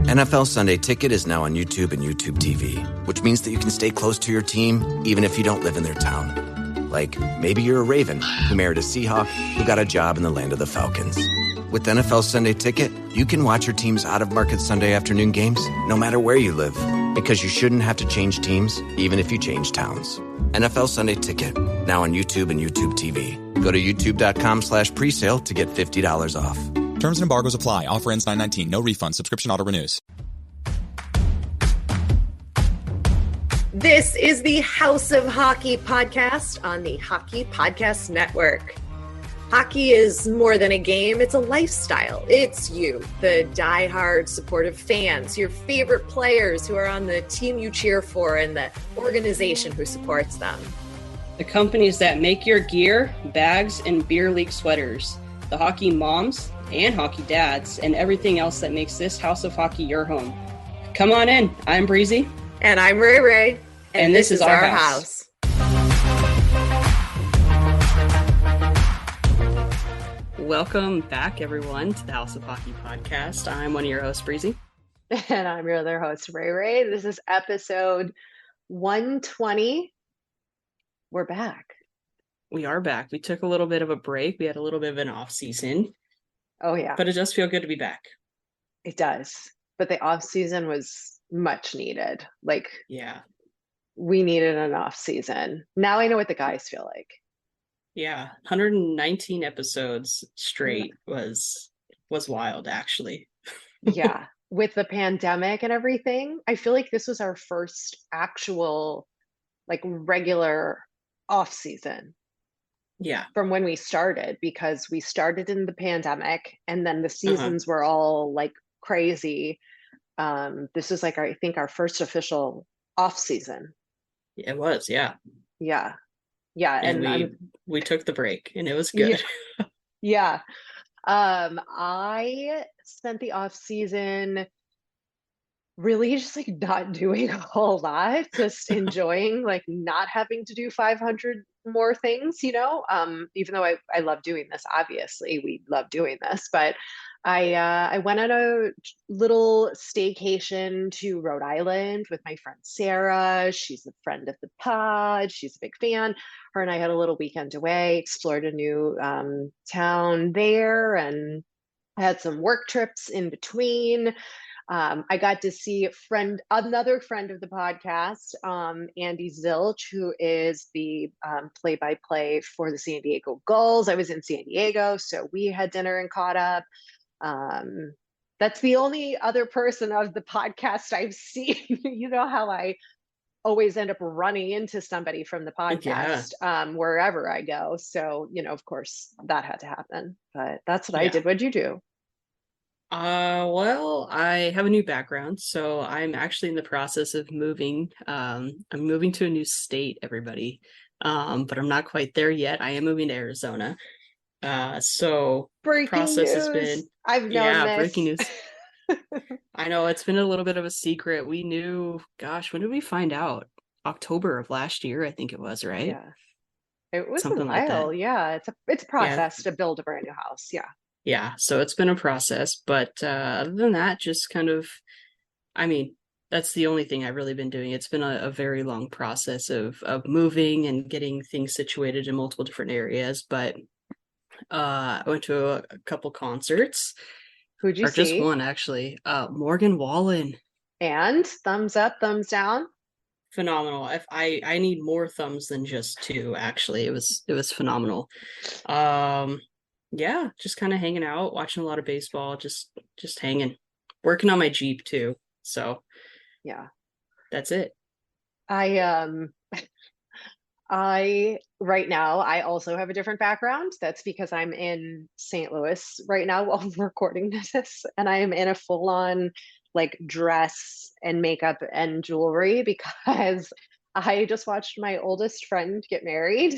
NFL Sunday Ticket is now on YouTube and YouTube TV, which means that you can stay close to your team even if you don't live in their town. Like, maybe you're a Raven who married a Seahawk who got a job in the land of the Falcons. With NFL Sunday Ticket, you can watch your team's out-of-market Sunday afternoon games no matter where you live, because you shouldn't have to change teams even if you change towns. NFL Sunday Ticket, now on YouTube and YouTube TV. Go to youtube.com/presale to get $50 off. Terms and embargoes apply. Offer ends 9/19. No refund. Subscription auto renews. This is the House of Hockey podcast on the Hockey Podcast Network. Hockey is more than a game. It's a lifestyle. It's you, the diehard supportive fans, your favorite players who are on the team you cheer for, and the organization who supports them. The companies that make your gear, bags, and beer league sweaters. The hockey moms and hockey dads, and everything else that makes this House of Hockey your home. Come on in. I'm Breezy. And I'm Rae. And this is our house. Welcome back, everyone, to the House of Hockey podcast. I'm one of your hosts, Breezy. And I'm your other host, Rae. This is episode 120. We're back. We are back. We took a little bit of a break. We had a little bit of an off season. Oh, yeah. But it does feel good to be back. It does. But the off season was much needed. Yeah. We needed an off season. Now I know what the guys feel like. Yeah. 119 episodes straight was wild, actually. Yeah. With the pandemic and everything, I feel like this was our first actual, regular off season. Yeah. From when we started, because we started in the pandemic and then the seasons were all crazy. This is I think our first official off season. It was, yeah. Yeah. Yeah. And we took the break and it was good. Yeah. I spent the off season really just not doing a whole lot, just enjoying not having to do 500 more things, even though I love doing this. Obviously we love doing this, but I went on a little staycation to Rhode Island with my friend Sarah. She's a friend of the pod. She's a big fan. Her and I had a little weekend away, explored a new town there, and had some work trips in between. I got to see another friend of the podcast, Andy Zilch, who is the play-by-play for the San Diego Gulls. I was in San Diego, so we had dinner and caught up. That's the only other person of the podcast I've seen. You know how I always end up running into somebody from the podcast wherever I go. So, of course, that had to happen. But that's what I did. What'd you do? Well, I have a new background, so I'm actually in the process of moving. I'm moving to a new state, everybody. But I'm not quite there yet. I am moving to Arizona. So breaking process news. Has been I've known this. Breaking news. I know it's been a little bit of a secret. We knew, gosh, when did we find out? October of last year, I think it was, right? Yeah. It was something a while. like that. Yeah, it's a process to build a brand new house. Yeah. Yeah, so it's been a process, but other than that, just kind of, that's the only thing I've really been doing. It's been a very long process of moving and getting things situated in multiple different areas, but I went to a couple concerts. Who'd you see? Just one, actually. Morgan Wallen. And thumbs up, thumbs down? Phenomenal. If I need more thumbs than just two, actually. It was phenomenal. Yeah, just kind of hanging out, watching a lot of baseball, just hanging, working on my Jeep too. So yeah, that's it. I right now, I also have a different background. That's because I'm in St. Louis right now while I'm recording this, and I am in a full-on dress and makeup and jewelry because I just watched my oldest friend get married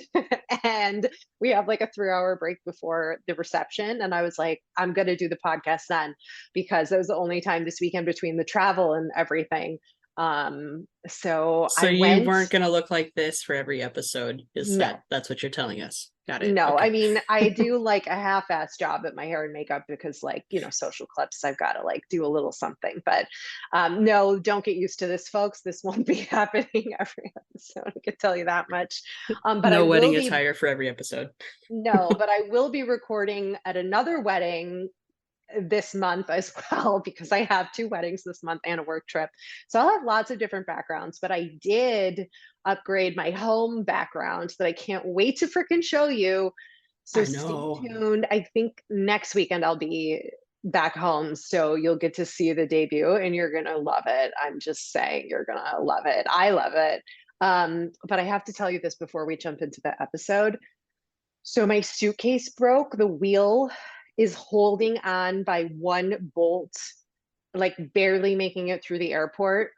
and we have a 3-hour break before the reception. And I was like, I'm going to do the podcast then because it was the only time this weekend between the travel and everything. So you weren't going to look like this for every episode. That's what you're telling us. Got it. No, I Okay. mean, I do like a half-ass job at my hair and makeup because like, social clips, I've got to like do a little something. But no, don't get used to this, folks. This won't be happening every episode. I can tell you that much. But I No will wedding be, attire for every episode. no, but I will be recording at another wedding this month as well because I have two weddings this month and a work trip. So I'll have lots of different backgrounds, but I did upgrade my home background that I can't wait to freaking show you. So I stay know. tuned. I think next weekend I'll be back home. So you'll get to see the debut and you're going to love it. I'm just saying you're going to love it. I love it. But I have to tell you this before we jump into the episode. So my suitcase broke. The wheel is holding on by one bolt, like barely making it through the airport.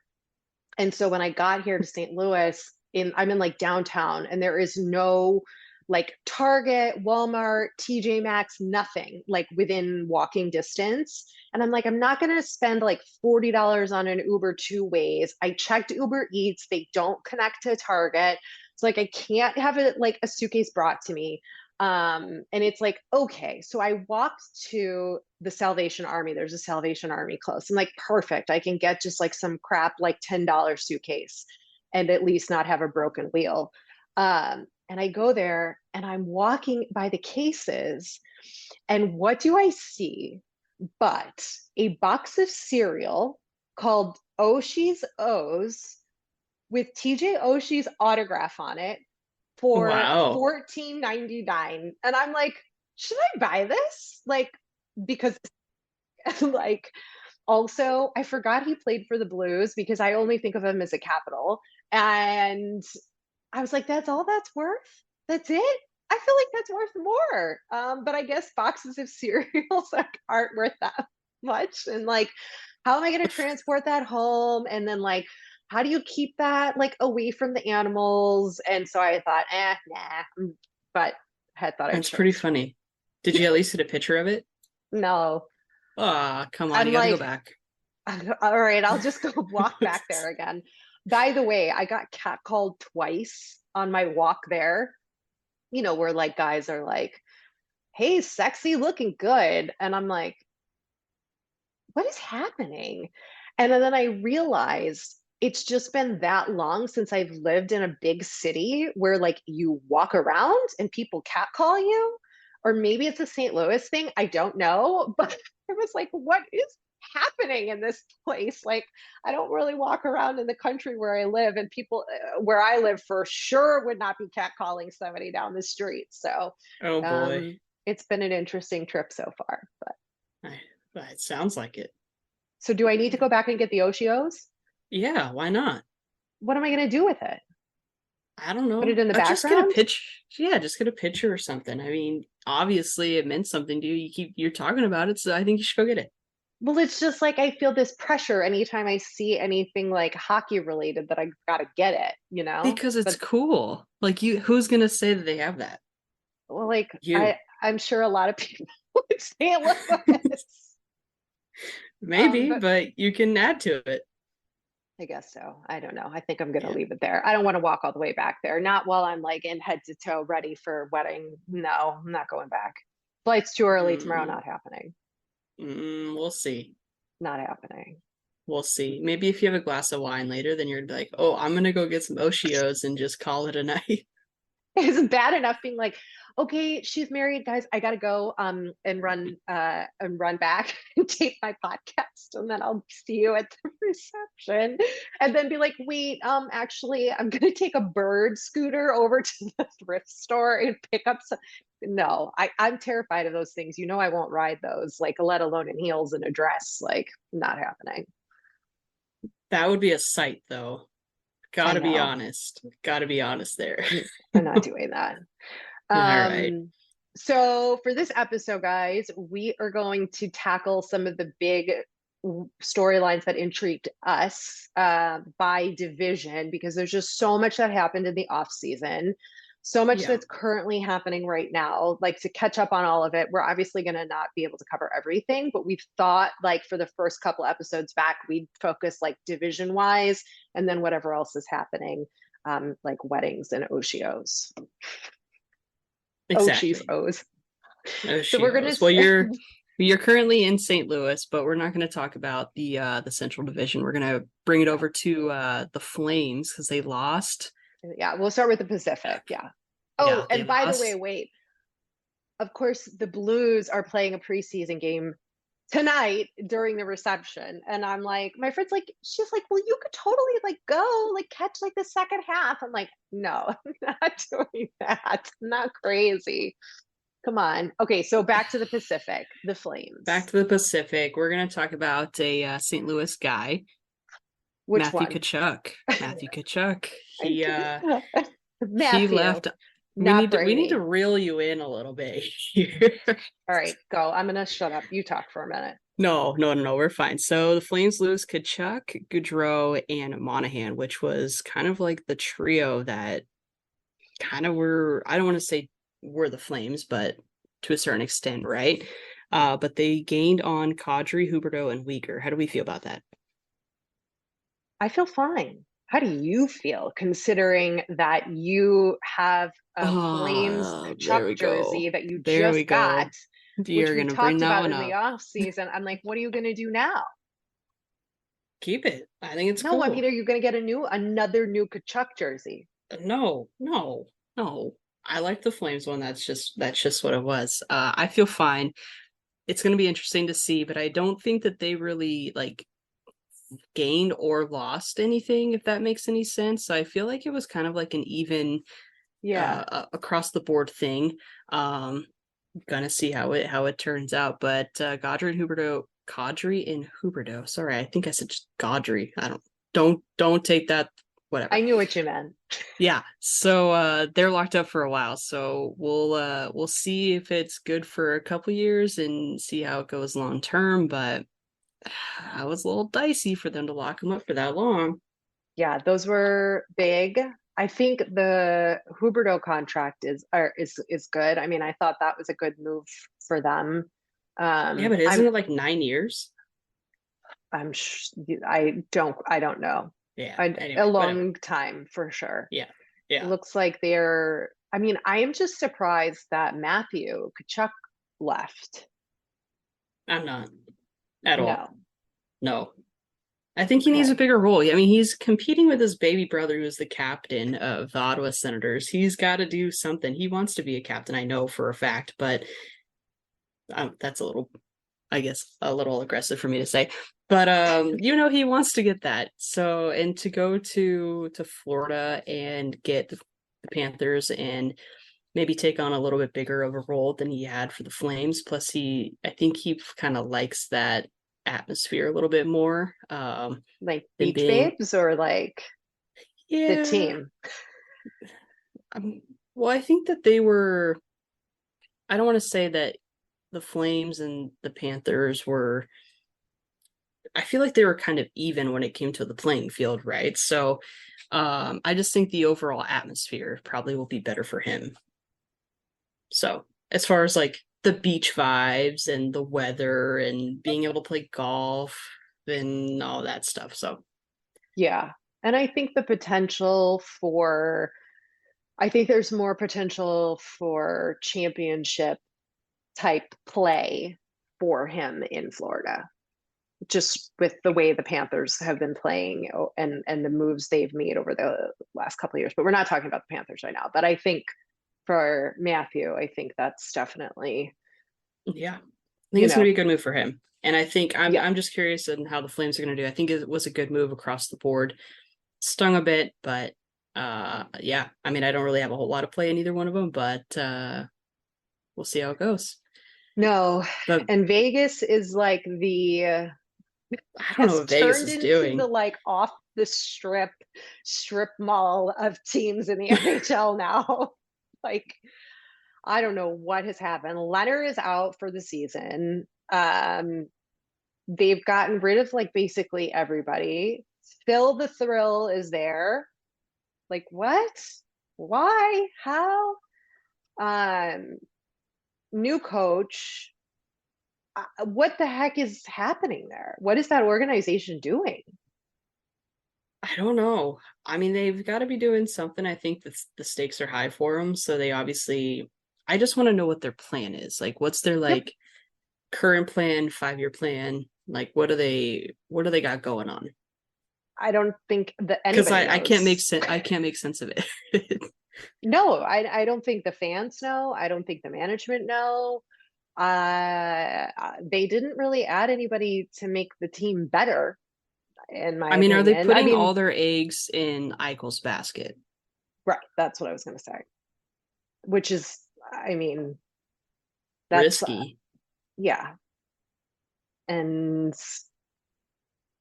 And so when I got here to St. Louis, I'm in like downtown, and there is no like Target, Walmart, TJ Maxx, nothing like within walking distance. And I'm like, I'm not going to spend like $40 on an Uber two ways. I checked Uber Eats, they don't connect to Target. So like I can't have it like a suitcase brought to me. And it's like, okay. So I walked to the Salvation Army. There's a Salvation Army close. I'm like, perfect. I can get just like some crap, like $10 suitcase and at least not have a broken wheel. And I go there and I'm walking by the cases. And what do I see but a box of cereal called Oshie's O's with TJ Oshie's autograph on it for Wow. $14.99. And I'm like, should I buy this? Like, because like also I forgot he played for the Blues because I only think of him as a Capital. And I was like, that's all that's worth? That's it? I feel like that's worth more. But I guess boxes of cereals aren't worth that much. And like, how am I going to transport that home? And then like, how do you keep that like away from the animals? And so I thought, nah. But I thought I'd That's show pretty it. funny. Did you at least get a picture of it? No, Ah, come on, I'm you got to go like, back. all right, I'll just go walk back there again. By the way, I got catcalled twice on my walk there, where like guys are like, hey, sexy, looking good. And I'm like, what is happening? And then I realized it's just been that long since I've lived in a big city where like you walk around and people catcall you. Or maybe it's a St. Louis thing. I don't know. But I was like, what is happening in this place? Like, I don't really walk around in the country where I live, and people where I live for sure would not be catcalling somebody down the street. So Oh boy. um, it's been an interesting trip so far. But I, it sounds like it. so do I need to go back and get the Oshios? Yeah, why not? What am I going to do with it? I don't Put it know. in the Just get a background? pitch. Yeah, just get a picture or something. I mean, obviously it meant something to you. You're talking about it, so I think you should go get it. Well, it's just like I feel this pressure anytime I see anything like hockey related that I got to get it. Because it's But cool. Like who's gonna say that they have that? well, like You. I'm sure a lot of people would say Louis. Maybe, But but you can add to it. I guess so. I don't know. I think I'm going to Yeah. leave it there. I don't want to walk all the way back there. Not while I'm like in head to toe ready for wedding. No, I'm not going back. Flight's too early tomorrow. Mm, Not happening. we'll see. Not happening. We'll see. Maybe if you have a glass of wine later, then you're like, oh, I'm gonna go get some Oshie Os and just call it a night. It's bad enough being like, okay, she's married, guys. I gotta go and run back and tape my podcast, and then I'll see you at the reception. And then be like, wait, actually, I'm gonna take a bird scooter over to the thrift store and pick up some. No, I'm terrified of those things. I won't ride those, like let alone in heels and a dress. Like, not happening. That would be a sight, though. I Gotta be know. honest. Gotta be honest there. I'm not doing that. All right. So for this episode, guys, we are going to tackle some of the big storylines that intrigued us by division because there's just so much that happened in the off season, so much Yeah. that's currently happening right now. Like to catch up on all of it, we're obviously going to not be able to cover everything, but we've thought like for the first couple episodes back, we'd focus like division wise, and then whatever else is happening, like weddings and OCOs. Oshie Exactly. O's. Oh, So we're gonna. Well, you're currently in St. Louis, but we're not going to talk about the Central Division. We're going to bring it over to the Flames because they lost. Yeah, we'll start with the Pacific. Yeah. Oh, Yeah, they and by the way, lost. wait. Of course, the Blues are playing a preseason game tonight during the reception, and I'm like, my friend's like, she's like, well, you could totally like go like catch like the second half. I'm like, no, I'm not doing that. I'm not crazy. Come on. Okay, so back to the Pacific, the Back Flames. to the Pacific. We're going to talk about a St. Louis guy, Which Matthew one? Tkachuk. Matthew Tkachuk. He Matthew, left. not We need to Brady. reel you in a little bit here. All right, go. I'm gonna shut up. You talk for a minute. No, we're fine. So the Flames lose Kachuk, Goudreau, and Monahan, which was kind of like the trio that kind of were, I don't want to say were the Flames, but to a certain extent, right? But they gained on Kadri, Huberdeau, and Uyghur. How do we feel about that? I feel fine. How do you feel considering that you have a Flames Oh, there Kachuk we jersey go. that you There we just got, go. which You're we gonna bring talked that about one in the up. off season? I'm like, what are you going to do now? Keep it. I think it's No, I mean, cool. are you going to get another new Kachuk jersey? No. I like the Flames one. That's just what it was. I feel fine. It's going to be interesting to see, but I don't think that they really like gained or lost anything, if that makes any sense. So I feel like it was kind of like an even Yeah. across the board thing. Gonna see how it turns out. But Kadri and Huberdeau. Sorry, I think I said just Gaudry. I don't take that. Whatever. I knew what you meant. Yeah, so they're locked up for a while, so we'll see if it's good for a couple years and see how it goes long term, but I was a little dicey for them to lock them up for that long. Yeah, those were big. I think the Huberto contract is good. I mean, I thought that was a good move for them. Yeah, but isn't it like 9 years? I'm sh I don't know. Yeah, A anyway, whatever. long time for sure. Yeah, It yeah. looks like I mean, I am just surprised that Matthew Kachuk left. I'm not at all. No. No. I think he needs a Okay. bigger role. I mean, he's competing with his baby brother, who's the captain of the Ottawa Senators. He's got to do something. He wants to be a captain, I know for a fact, but that's a little, I guess, a little aggressive for me to say. But he wants to get that. So, and to go to Florida and get the Panthers and maybe take on a little bit bigger of a role than he had for the Flames. Plus, I think he kind of likes that atmosphere a little bit more. Like Than Beach being, Babes or like the yeah. team? Well, I think that they were. I don't want to say that the Flames and the Panthers were. I feel like they were kind of even when it came to the playing field, right? So, I just think the overall atmosphere probably will be better for him. So, as far as like the beach vibes and the weather and being able to play golf and all that stuff. So, Yeah. And I think there's more potential for championship type play for him in Florida, just with the way the Panthers have been playing and the moves they've made over the last couple of years. But we're not talking about the Panthers right now. But I think for Matthew, I think that's definitely, yeah, I think you it's going know, to be a good move for him. And I think yeah. I'm just curious on how the Flames are going to do. I think it was a good move across the board. Stung a bit, but yeah. I mean, I don't really have a whole lot of play in either one of them, but we'll see how it goes. No, But and Vegas is like the I don't know has what Vegas turned is into the doing. like off the strip mall of teams in the NHL now. Like I don't know what has happened. Leonard is out for the season. They've gotten rid of like basically everybody. Phil the Thrill is there. Like what? Why? How? Um, New coach. What the heck is happening there? What is that organization doing? I don't know. I mean, they've got to be doing something. I think the stakes are high for them, so they obviously I just want to know what their plan is. Like, what's their Yep. like current plan, 5-year plan? Like, what do they got going on? I don't think that Because anybody I can't make knows. sense. I can't make sense of it. No, I don't think the fans know. I don't think the management know. They didn't really add anybody to make the team better, in my I mean, are they opinion. I putting mean, all their eggs in Eichel's basket? right, that's what I was going to say, which is, I mean, that's, Risky. yeah. And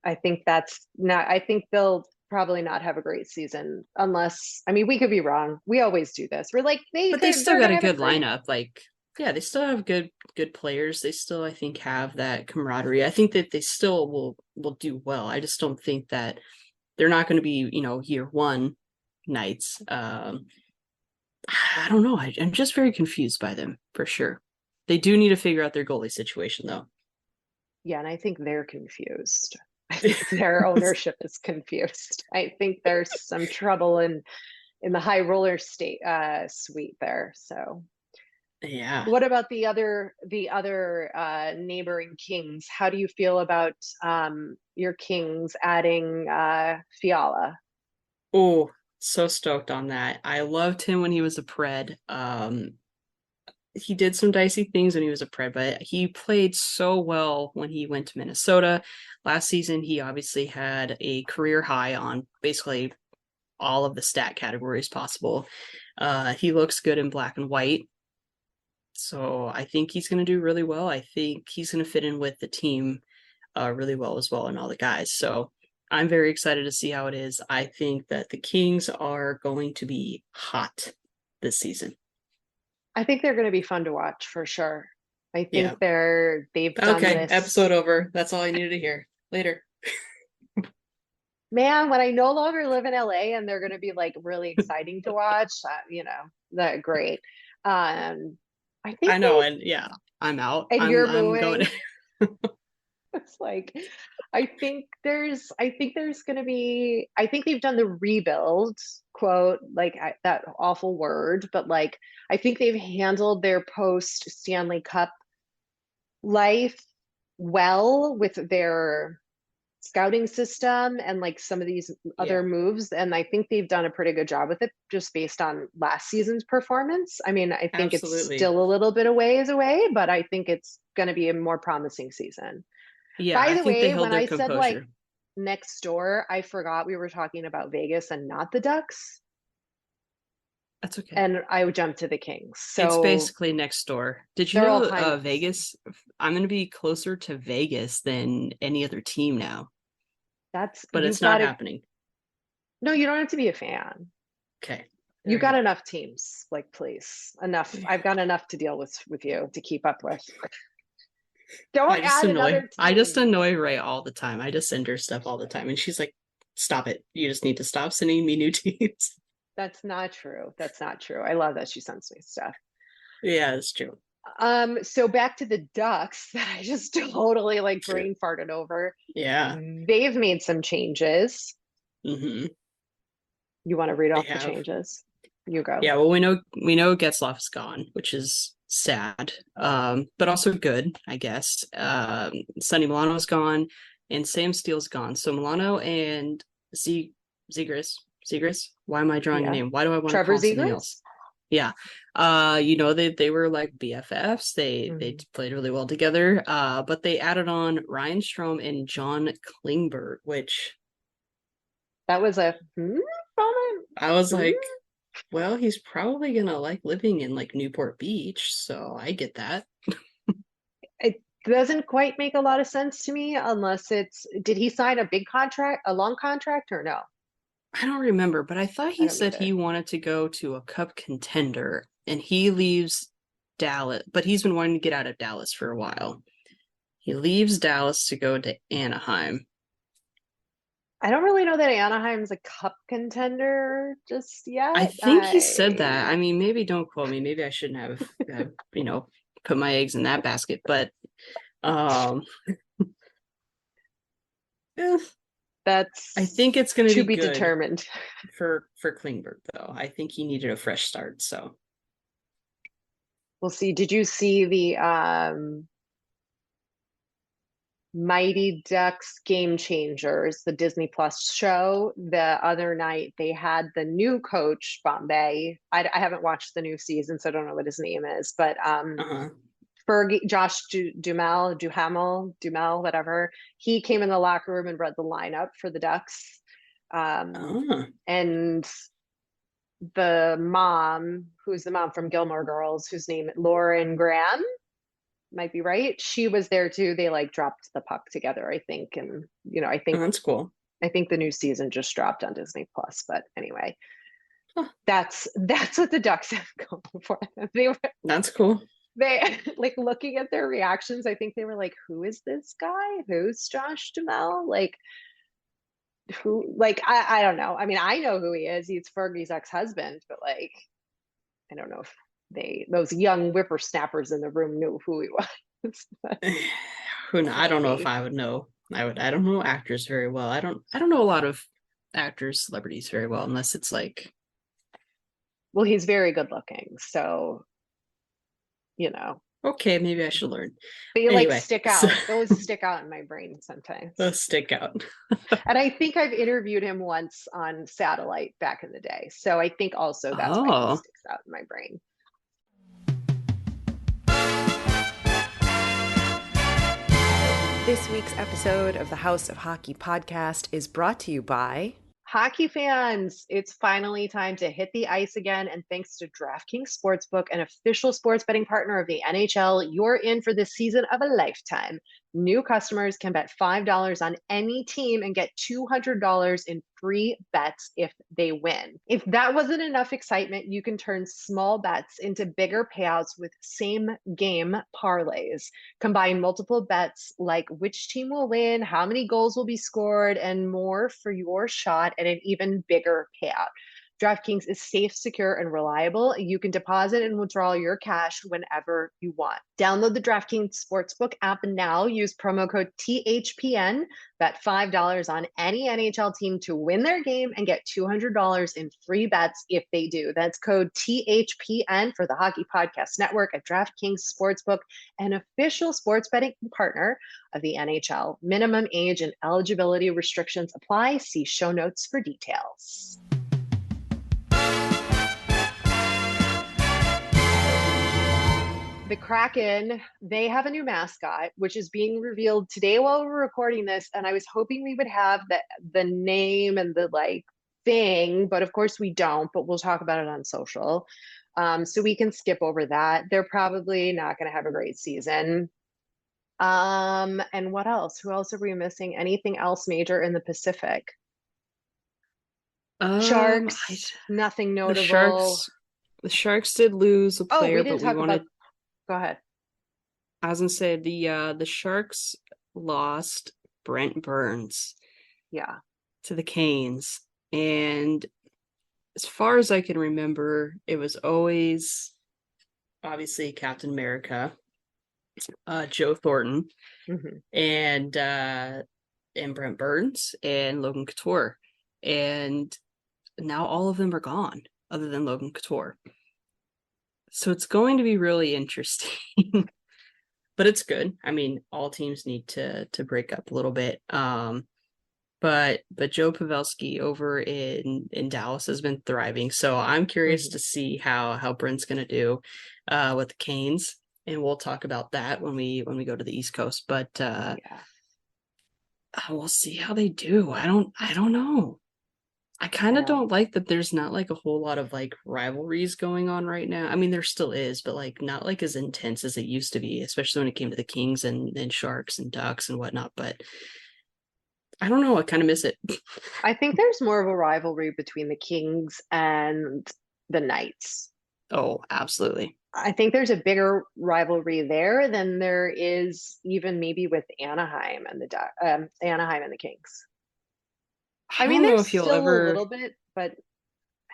I think that's not, I think they'll probably not have a great season unless, I mean, we could be wrong. We always do this. We're like, But they still they're got going to a have a good great, lineup. Like, yeah, they still have good players. They still, I think, have that camaraderie. I think that they still will do well. I just don't think that they're not going to be, year one Knights. I don't know. I'm just very confused by them for sure. They do need to figure out their goalie situation though. yeah, and I think they're confused. I think their ownership is confused. I think there's some trouble in the high roller state suite there. So Yeah. what about the other neighboring kings? How do you feel about your kings adding Fiala? Oh, so stoked on that. I loved him when he was a pred. He did some dicey things when he was a pred, but he played so well when he went to Minnesota. Last season, he obviously had a career high on basically all of the stat categories possible. He looks good in black and white. So I think he's going to do really well. I think he's going to fit in with the team really well as well and all the guys. So I'm very excited to see how it is. I think that the Kings are going to be hot this season. I think they're going to be fun to watch for sure. I Yeah. think they've done Okay. this. Episode over. That's all I needed to hear. Later. Man, when I no longer live in LA and they're going to be like really exciting to watch, that great. I think I know. And yeah, I'm out. and you're I'm going. moving. It's like, I think there's going to be, I think they've done the rebuild, quote, like that awful word, but like, I think they've handled their post Stanley Cup life well with their scouting system and like some of these other Yeah, moves. And I think they've done a pretty good job with it just based on last season's performance. I mean, I think it's absolutely. still a little bit of ways away, but I think it's going to be a more promising season. Yeah, By I the think they way, held when their I said like composure. next door, I forgot we were talking about Vegas and not the Ducks. That's okay. And I jumped to the Kings. It's So basically next door. Did you they're all know Heinicks. Vegas? I'm going to be closer to Vegas than any other team now, That's but you've it's got not to happening. no, you don't have to be a fan. Okay, You there we got go. enough teams, like please. Enough. I've got enough to deal with you to keep up with. Don't add another I just team. annoy Ray all the time. I just send her stuff all the time, and she's like, "Stop it! You just need to stop sending me new teams." That's not true. That's not true. I love that she sends me stuff. Yeah, it's true. So back to the Ducks that I just totally like brain farted over. Yeah. They've made some changes. Hmm. You want to read They off the have. changes? You go. Yeah, well, we know Getzloff's gone, which is sad, but also good, I guess. Sonny Milano's gone, and Sam Steele's gone. So Milano and Z Zegras. Why am I drawing a Yeah. name? Why do I want to Trevor call him something Zegras? else? Yeah, they were like BFFs. They Mhm. played really well together. But they added on Ryan Strom and John Klingberg, which That was a moment. I was Hmm? like, well, he's probably gonna like living in like Newport Beach, so I get that. It doesn't quite make a lot of sense to me unless did he sign a big contract, a long contract or no? I don't remember, but I thought I he don't said he either. wanted to go to a cup contender and he leaves Dallas, but he's been wanting to get out of Dallas for a while. He leaves Dallas to go to Anaheim. I don't really know that Anaheim's a cup contender just I yet. think he said that. I mean, maybe don't quote me. Maybe I shouldn't have put my eggs in that basket, but um eh, I think That's it's going to to be be good determined. for Klingberg though. I think he needed a fresh start, so We'll see. Did you see the Mighty Ducks Game Changers, the Disney Plus show? The other night they had the new coach, Bombay. I haven't watched the new season, so I don't know what his name is, but Uh-huh. Fergie, Dumel, whatever. He came in the locker room and read the lineup for the Ducks. Oh. And the mom, who's the mom from Gilmore Girls, whose name Lauren Graham, might be right. She was there too. They like dropped the puck together, I think. And I Oh, think that's cool. the new season just dropped on Disney Plus. But anyway, Huh. that's what the Ducks have going for them. That's cool. They like looking at their reactions. I think they were like, "Who is this guy? Who's Josh Duhamel? Like, who? Like, I don't know. I mean, I know who he is. He's Fergie's ex-husband, but like, I don't know if those young whippersnappers in the room knew who he was. Who know? I don't know if Me. I would know. I don't know actors very well. I don't know a lot of actors, celebrities very well, unless it's like, Well, he's very good looking, so you know. okay, maybe I should learn. They like Anyway, stick so out. Those stick out in my brain sometimes. those stick out. And I think I've interviewed him once on satellite back in the day. So I think also that's why he Oh, sticks out in my brain. This week's episode of the House of Hockey podcast is brought to you by Hockey fans, it's finally time to hit the ice again. And thanks to DraftKings Sportsbook, an official sports betting partner of the NHL, you're in for the season of a lifetime. New customers can bet $5 on any team and get $200 in free bets if they win. If that wasn't enough excitement, you can turn small bets into bigger payouts with same game parlays. Combine multiple bets like which team will win, how many goals will be scored, and more for your shot at an even bigger payout. DraftKings is safe, secure, and reliable. You can deposit and withdraw your cash whenever you want. Download the DraftKings Sportsbook app now. Use promo code THPN. Bet $5 on any NHL team to win their game and get $200 in free bets if they do. That's code THPN for the Hockey Podcast Network at DraftKings Sportsbook, an official sports betting partner of the NHL. Minimum age and eligibility restrictions apply. See show notes for details. The Kraken, they have a new mascot, which is being revealed today while we're recording this. And I was hoping we would have the name and the like thing, but of course we don't, but we'll talk about it on social. So we can skip over that. They're probably not going to have a great season. And what else? Who else are we missing? Anything else major in the Pacific? Sharks, nothing the notable. Sharks did lose a Oh, we player, didn't but we talk wanted. about. Go ahead. I was gonna say the Sharks lost Brent Burns Yeah. to the Canes, and as far as I can remember, it was always obviously Captain America, Joe Thornton, Mhm. and Brent Burns and Logan Couture, and now all of them are gone, other than Logan Couture. So it's going to be really interesting. But it's good. I mean, all teams need to break up a little bit. But Joe Pavelski over in Dallas has been thriving. So I'm curious to see how Brent's gonna do with the Canes. And we'll talk about that when we go to the East Coast. But Yeah. we'll see how they do. I don't know. I kind of don't like that there's not like a whole lot of like rivalries going on right now. I mean, there still is, but like not like as intense as it used to be, especially when it came to the Kings and Sharks and Ducks and whatnot. But I don't know. I kind of miss it. I think there's more of a rivalry between the Kings and the Knights. Oh, absolutely. I think there's a bigger rivalry there than there is even maybe with Anaheim and the Kings. I mean, don't know there's if you'll still a ever. little bit, but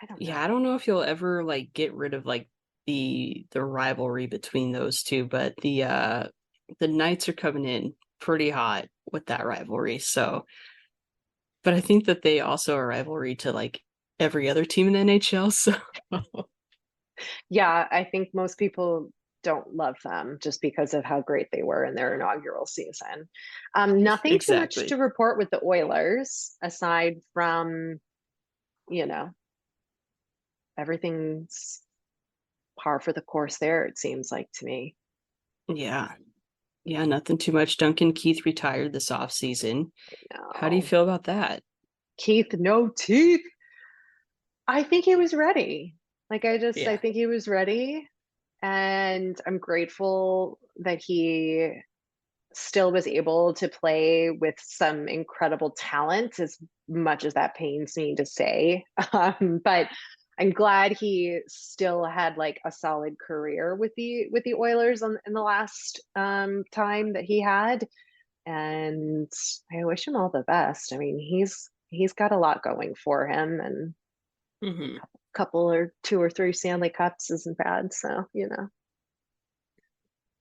I don't know. Yeah, I don't know if you'll ever like get rid of like the rivalry between those two, but the Knights are coming in pretty hot with that rivalry. So, but I think that they also are a rivalry to like every other team in the NHL. So, Yeah, I think most people don't love them just because of how great they were in their inaugural season. Nothing too much to Exactly. report with the Oilers aside from, you know, everything's par for the course there, it seems like to me. Yeah. Yeah, nothing too much. Duncan Keith retired this off season. How do you No. feel about that? Keith, no teeth. I think he was ready. I Yeah. think he was ready. And I'm grateful that he still was able to play with some incredible talent, as much as that pains me to say. But I'm glad he still had like a solid career with the Oilers in the last time that he had. And I wish him all the best. I mean, he's got a lot going for him, and Hmm. couple or two or three Stanley Cups isn't bad. So, got Not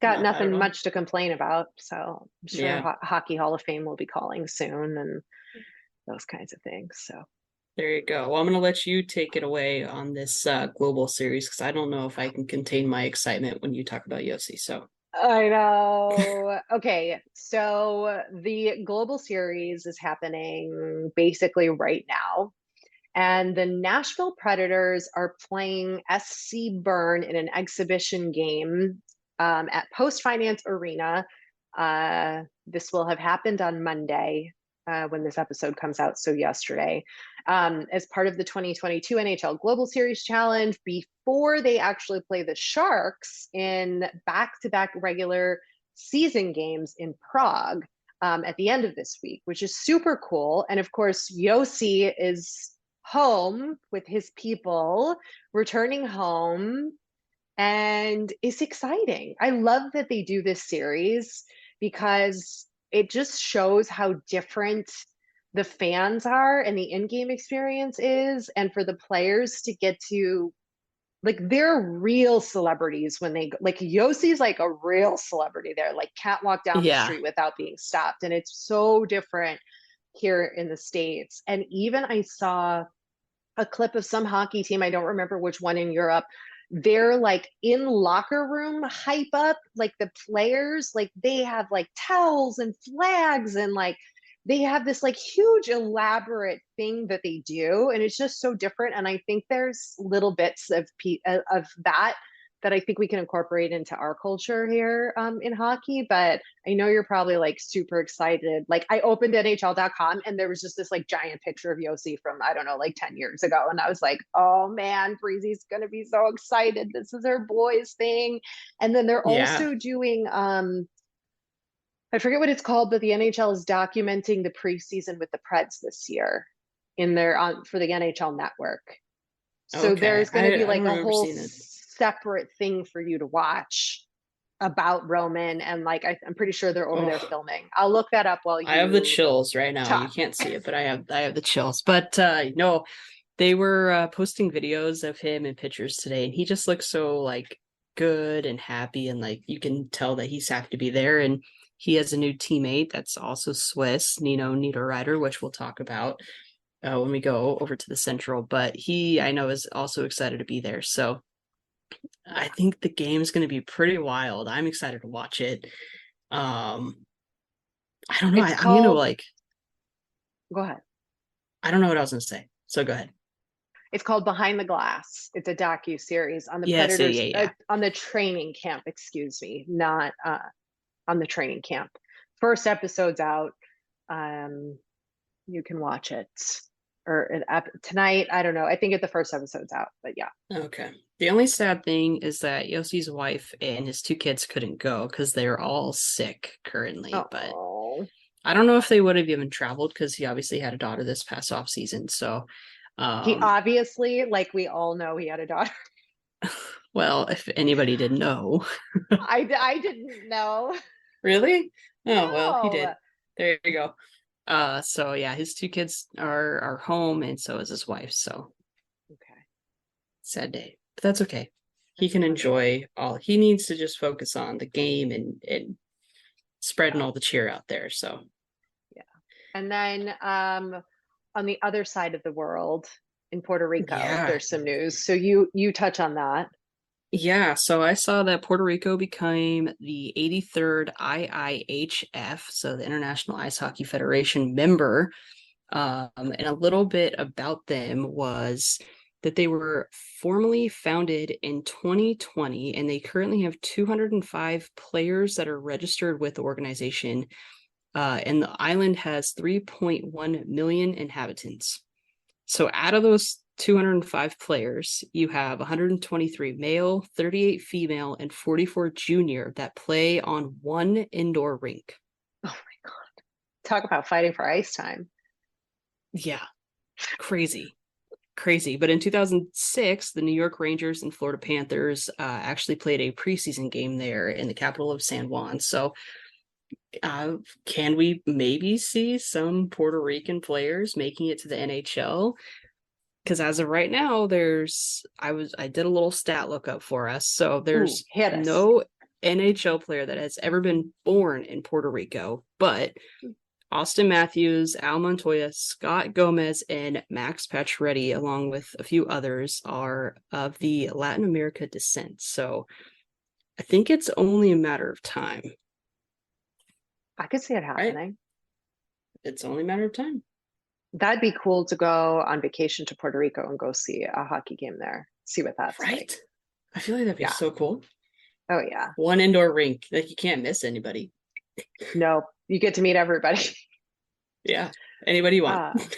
bad at nothing all. much to complain about. So I'm sure Yeah. Hockey Hall of Fame will be calling soon and those kinds of things. So There you go. Well, I'm going to let you take it away on this global series because I don't know if I can contain my excitement when you talk about Yossi. So, I know. Okay, so the Global Series is happening basically right now. And the Nashville Predators are playing SC Bern in an exhibition game at Post Finance Arena. This will have happened on Monday when this episode comes out, so yesterday, as part of the 2022 NHL Global Series Challenge before they actually play the Sharks in back to back regular season games in Prague at the end of this week, which is super cool. And of course, Yossi is home with his people, returning home, and it's exciting. I love that they do this series because it just shows how different the fans are and the in-game experience is, and for the players to get to like they're real celebrities when they like Yossi's like a real celebrity there, like can't walk down the yeah. street without being stopped. And it's so different here in the States. And even I saw a clip of some hockey team, I don't remember which one in Europe. They're like in locker room hype up, like the players, like they have like towels and flags and like they have this like huge elaborate thing that they do, and it's just so different. And I think there's little bits of that that I think we can incorporate into our culture here in hockey. But I know you're probably like super excited. Like I opened NHL.com and there was just this like giant picture of Yossi from, I don't know, like 10 years ago. And I was like, oh man, Breezy's going to be so excited. This is her boys thing. And then they're Yeah. also doing, I forget what it's called, but the NHL is documenting the preseason with the Preds this year in their on for the NHL network. So Okay. there's going to be I don't like a remember whole seeing it. separate thing for you to watch about Roman, and like I'm pretty sure they're over there Oh, filming. I'll look that up while I have the you chills right now. You talk. can't see it, but I have the chills. But no, they were posting videos of him and pictures today, and he just looks so like good and happy, and like you can tell that he's happy to be there. And he has a new teammate that's also Swiss, Nino Niederreiter, which we'll talk about when we go over to the Central. But he, I know, is also excited to be there. So I think the game's going to be pretty wild. I'm excited to watch it. Um, I don't know. It's I'm gonna called, like. go ahead. I don't know what I was gonna say. So go ahead. It's called Behind the Glass. It's a docu series on the Yes. Yeah. Predators, Yeah. Yeah. on the training camp. Excuse me, not on the training camp. First episode's out. Um, you can watch it or tonight. I don't know. I think the first episode's out, but yeah. Okay. The only sad thing is that Yossi's wife and his two kids couldn't go because they're all sick currently. But Oh, I don't know if they would have even traveled because he obviously had a daughter this past off season. So, he um, obviously, like we all know, he had a daughter. well, if anybody didn't know, I didn't know. really? Oh well, he did. No. There you go. So yeah, his two kids are home, and so is his wife. So Okay. sad day, but that's okay. He That's a can bummer. enjoy all. He needs to just focus on the game and spreading Yeah. all the cheer out there. So Yeah. And then on the other side of the world in Puerto Rico, yeah, there's some news. So you touch on that. Yeah, so I saw that Puerto Rico became the 83rd IIHF, so the International Ice Hockey Federation member. And a little bit about them was that they were formally founded in 2020, and they currently have 205 players that are registered with the organization. And the island has 3.1 million inhabitants. So out of those 205 players, you have 123 male, 38 female, and 44 junior that play on one indoor rink. Oh my God. Talk about fighting for ice time. Yeah, crazy. Crazy. But in 2006, the New York Rangers and Florida Panthers actually played a preseason game there in the capital of San Juan. So can we maybe see some Puerto Rican players making it to the NHL? Because as of right now, I did a little stat lookup for us. So there's Hit us. no NHL player that has ever been born in Puerto Rico, but Austin Matthews, Al Montoya, Scott Gomez, and Max Pacioretty, along with a few others, are of the Latin America descent. So I think it's only a matter of time. I could see it happening. Right? It's only a matter of time. That'd be cool to go on vacation to Puerto Rico and go see a hockey game there. See what that's right? like. I feel like that'd be so cool. Oh yeah. One indoor rink. Like you can't miss anybody. No, you get to meet everybody. Yeah. Anybody you want.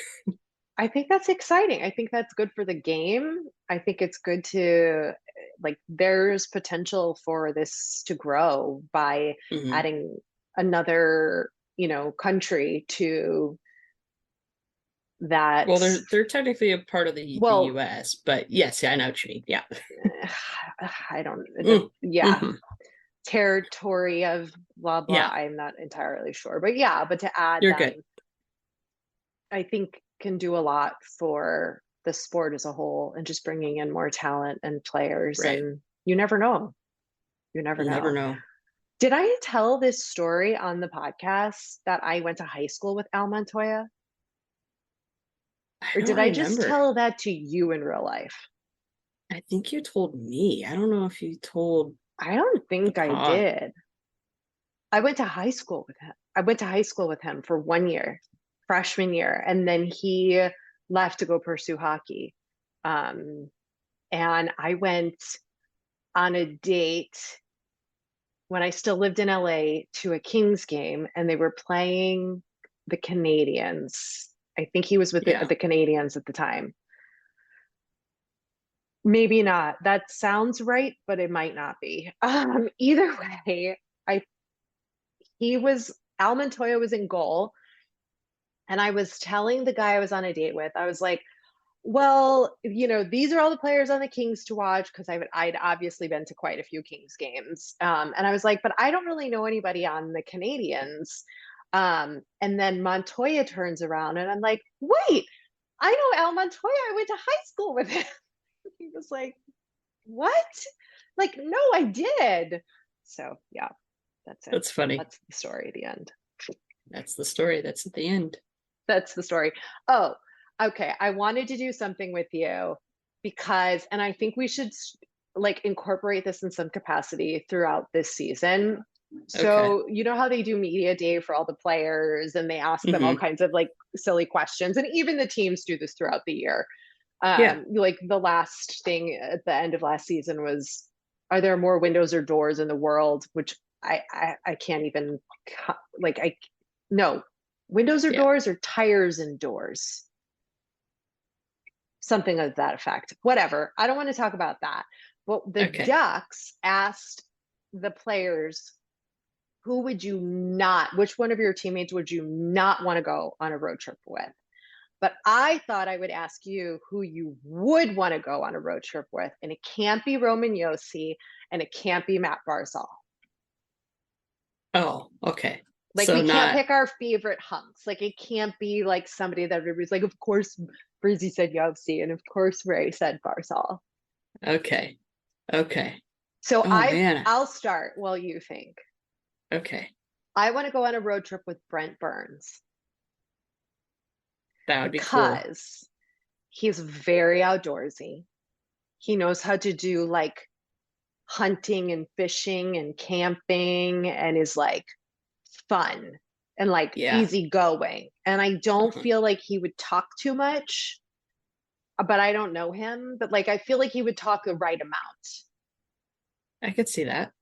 I think that's exciting. I think that's good for the game. I think it's good to there's potential for this to grow by adding another, country to that. Well, they're technically a part of the US, but yes, I know what you mean. Yeah. I don't territory of blah blah. Yeah. I'm not entirely sure. But to add You're good. I think can do a lot for the sport as a whole and just bringing in more talent and players. Right. And you never know. You never know. Did I tell this story on the podcast that I went to high school with Al Montoya? Or did I just tell that to you in real life? I think you told me. I don't know if you told. I don't think I did. I went to high school with him. I went to high school with him for 1 year, freshman year, and then he left to go pursue hockey. And I went on a date when I still lived in LA to a Kings game, and they were playing the Canadiens. I think he was with the Canadiens at the time. Maybe not. That sounds right, but it might not be. Either way, Al Montoya was in goal, and I was telling the guy I was on a date with, I was like, well, these are all the players on the Kings to watch, because I'd obviously been to quite a few Kings games. And I was like, but I don't really know anybody on the Canadiens. And then Montoya turns around and I'm like, wait, I know Al Montoya. I went to high school with him. He was like, what? Like, no, I did. So yeah, that's it. That's funny. That's the story at the end. That's the story. That's at the end. That's the story. Oh, okay. I wanted to do something with you because, and I think we should incorporate this in some capacity throughout this season. So, you know how they do media day for all the players and they ask them all kinds of silly questions, and even the teams do this throughout the year. The last thing at the end of last season was, are there more windows or doors in the world? Which I can't even no. Windows or doors, or tires and doors. Something of that effect. Whatever. I don't want to talk about that. But the Ducks asked the players, which one of your teammates would you not want to go on a road trip with? But I thought I would ask you who you would want to go on a road trip with. And it can't be Roman Josi, and it can't be Matt Barzal. Oh, okay. We can't pick our favorite hunks. It can't be somebody that everybody's like, of course, Breezy said Josi, and of course, Rae said Barzal. Okay. So I'll start while you think. Okay. I want to go on a road trip with Brent Burns. That would be cool. Because he's very outdoorsy. He knows how to do hunting and fishing and camping and is like fun and like Yeah. easygoing. And I don't Uh-huh. feel like he would talk too much, but I don't know him. But like I feel like he would talk the right amount. I could see that.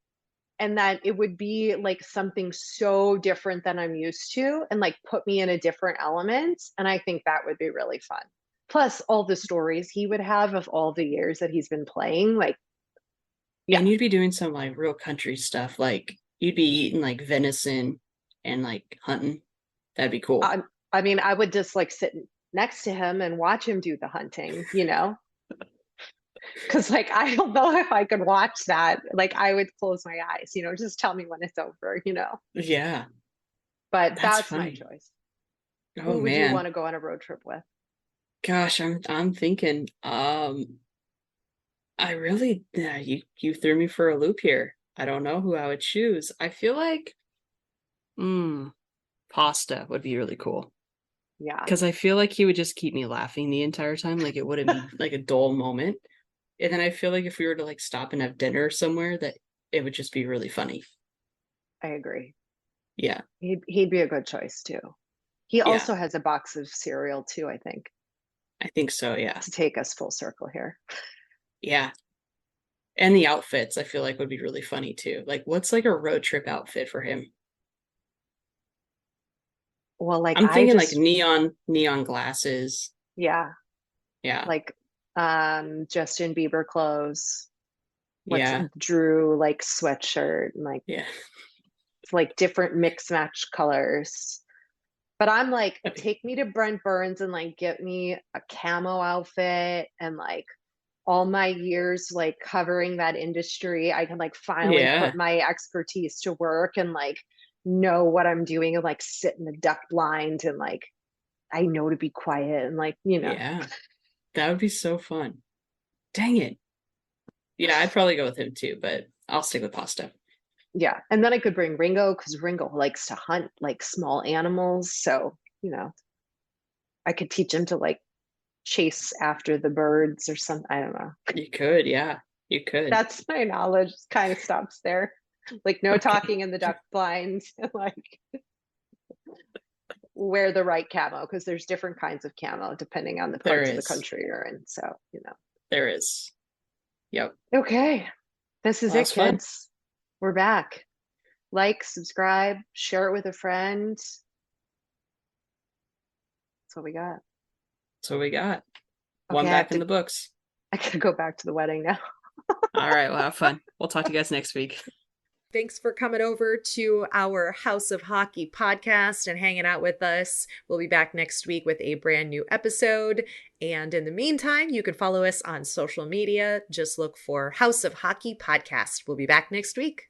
And that it would be like something so different than I'm used to and like put me in a different element. And I think that would be really fun. Plus, all the stories he would have of all the years that he's been playing. Like, yeah, And you'd be doing some like real country stuff. Like you'd be eating like venison and like hunting. That'd be cool. I mean, I would just like sit next to him and watch him do the hunting, you know? Because like I don't know if I could watch that. Like I would close my eyes, you know, just tell me when it's over, you know. Yeah, But that's that's my funny. choice. Oh Who would you want man. to go on a road trip with? Gosh, I'm thinking, I really, yeah, you threw me for a loop here. I don't know who I would choose. I feel like, mm, pasta would be really cool Yeah, because I feel like he would just keep me laughing the entire time. Like it wouldn't be like a dull moment. And then I feel like if we were to like stop and have dinner somewhere, that it would just be really funny. I agree. Yeah, He'd be a good choice too. He yeah, also has a box of cereal too, I think, I think so. Yeah, to take us full circle here. yeah. And the outfits I feel like would be really funny too. Like, what's like a road trip outfit for him? Well, like I'm I thinking like just, neon glasses. yeah, Yeah, like Justin Bieber clothes. What's yeah, Drew like sweatshirt and yeah. like different mix match colors. But I'm like, That'd be- take me to Brent Burns and like get me a camo outfit and like all my years like covering that industry, I can like finally put Yeah, my expertise to work and like know what I'm doing and like sit in the duck blind and like I know to be quiet and like, you know. yeah. That would be so fun. Dang it. Yeah, I'd probably go with him too, but I'll stick with pasta. Yeah. And then I could bring Ringo because Ringo likes to hunt like small animals. So, you know, I could teach him to like chase after the birds or something. I don't know. You could, yeah, you could. That's my knowledge kind of stops there. Like no Okay, talking in the duck blinds, like wear the right camo because there's different kinds of camo depending on the there parts of the is. country you're in. So, you know. There is. Yep. Okay. This is Well, it, that's fun. kids. We're back. Like, subscribe, share it with a friend. That's what we got. That's what we got. One Okay, back in the books. I gotta go back to the wedding now. All right, well, have fun. We'll talk to you guys next week. Thanks for coming over to our House of Hockey podcast and hanging out with us. We'll be back next week with a brand new episode. And in the meantime, you can follow us on social media. Just look for House of Hockey podcast. We'll be back next week.